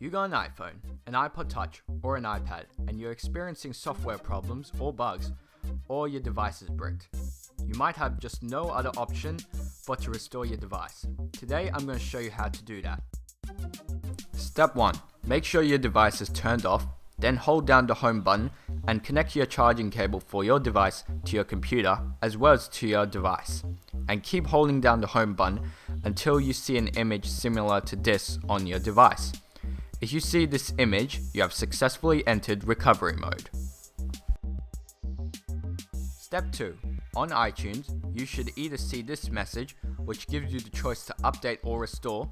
You got an iPhone, an iPod Touch, or an iPad, and you're experiencing software problems or bugs, or your device is bricked. You might have just no other option but to restore your device. Today I'm going to show you how to do that. Step 1. Make sure your device is turned off, then hold down the home button and connect your charging cable for your device to your computer as well as to your device. And keep holding down the home button until you see an image similar to this on your device. If you see this image, you have successfully entered recovery mode. Step 2. On iTunes, you should either see this message, which gives you the choice to update or restore,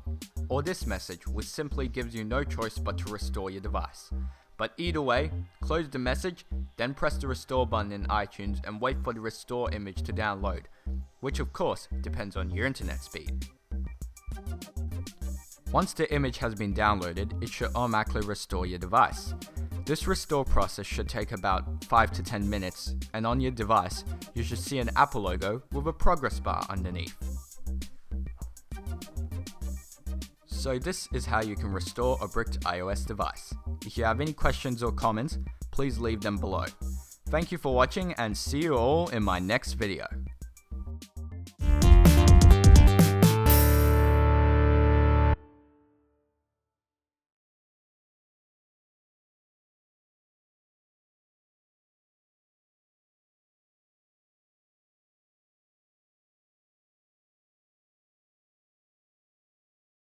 or this message, which simply gives you no choice but to restore your device. But either way, close the message, then press the restore button in iTunes and wait for the restore image to download, which of course depends on your internet speed. Once the image has been downloaded, it should automatically restore your device. This restore process should take about 5 to 10 minutes, and on your device, you should see an Apple logo with a progress bar underneath. So this is how you can restore a bricked iOS device. If you have any questions or comments, please leave them below. Thank you for watching and see you all in my next video.